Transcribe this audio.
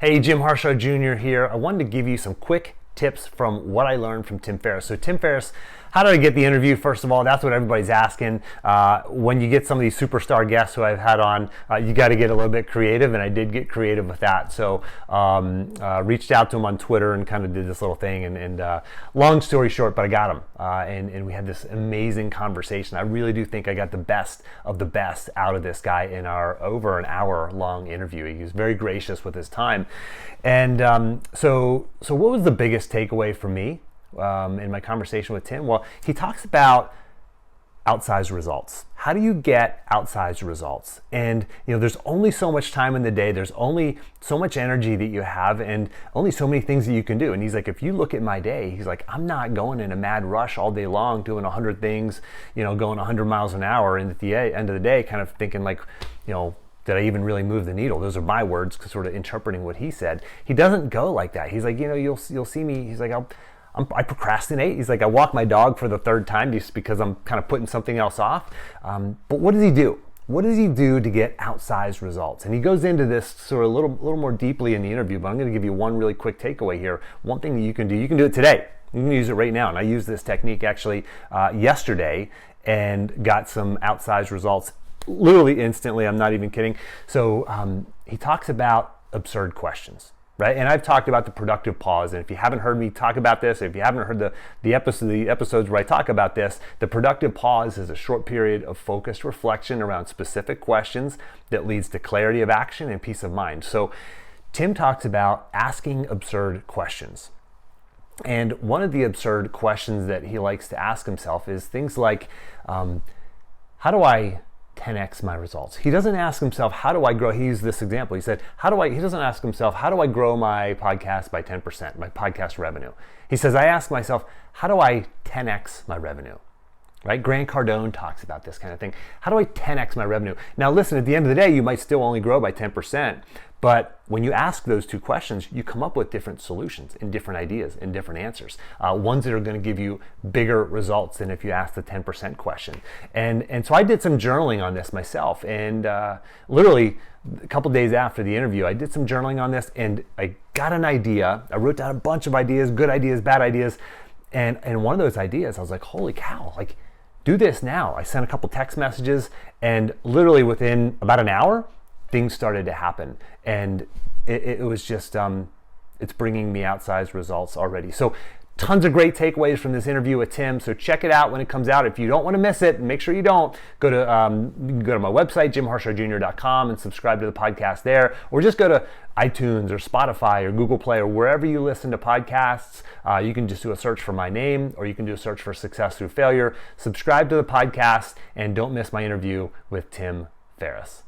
Hey, Jim Harshaw Jr. here. I wanted to give you some quick tips from what I learned from Tim Ferriss. So Tim Ferriss, how did I get the interview? First of all, that's what everybody's asking. When you get some of these superstar guests who I've had on, you got to get a little bit creative, and I did get creative with that. So reached out to him on Twitter and kind of did this little thing, and long story short, but I got him, and we had this amazing conversation. I really do think I got the best of the best out of this guy in our over an hour long interview. He was very gracious with his time. And so what was the biggest takeaway for me in my conversation with Tim? Well, he talks about outsized results. How do you get outsized results? And there's only so much time in the day, there's only so much energy that you have, and only so many things that you can do. And he's like, if you look at my day, he's like, I'm not going in a mad rush all day long doing 100 things, going 100 miles an hour, and at the end of the day kind of thinking like, did I even really move the needle? Those are my words, sort of interpreting what he said. He doesn't go like that. He's like, you'll see me. He's like, I procrastinate. He's like, I walk my dog for the third time just because I'm kind of putting something else off. But what does he do? What does he do to get outsized results? And he goes into this sort of a little more deeply in the interview, but I'm going to give you one really quick takeaway here. One thing that you can do it today. You can use it right now. And I used this technique actually yesterday and got some outsized results literally instantly. I'm not even kidding. So he talks about absurd questions, right? And I've talked about the productive pause. And if you haven't heard me talk about this, if you haven't heard the episodes where I talk about this, the productive pause is a short period of focused reflection around specific questions that leads to clarity of action and peace of mind. So Tim talks about asking absurd questions. And one of the absurd questions that he likes to ask himself is things like, how do I 10x my results? He doesn't ask himself, how do I grow? He used this example. He said, he doesn't ask himself, how do I grow my podcast by 10%, my podcast revenue? He says, I ask myself, how do I 10x my revenue? Right? Grant Cardone talks about this kind of thing. How do I 10x my revenue? Now listen, at the end of the day, you might still only grow by 10%, but when you ask those two questions, you come up with different solutions and different ideas and different answers. Ones that are going to give you bigger results than if you ask the 10% question. And so I did some journaling on this myself, and literally a couple days after the interview, I did some journaling on this, and I got an idea. I wrote down a bunch of ideas, good ideas, bad ideas, and one of those ideas, I was like, holy cow, like, do this now. I sent a couple text messages, and literally within about an hour, things started to happen. And it was just, it's bringing me outsized results already. So tons of great takeaways from this interview with Tim. So check it out when it comes out. If you don't want to miss it, make sure you don't. Go to my website, jimharshawjr.com, and subscribe to the podcast there. Or just go to iTunes or Spotify or Google Play or wherever you listen to podcasts. You can just do a search for my name, or you can do a search for Success Through Failure. Subscribe to the podcast, and don't miss my interview with Tim Ferriss.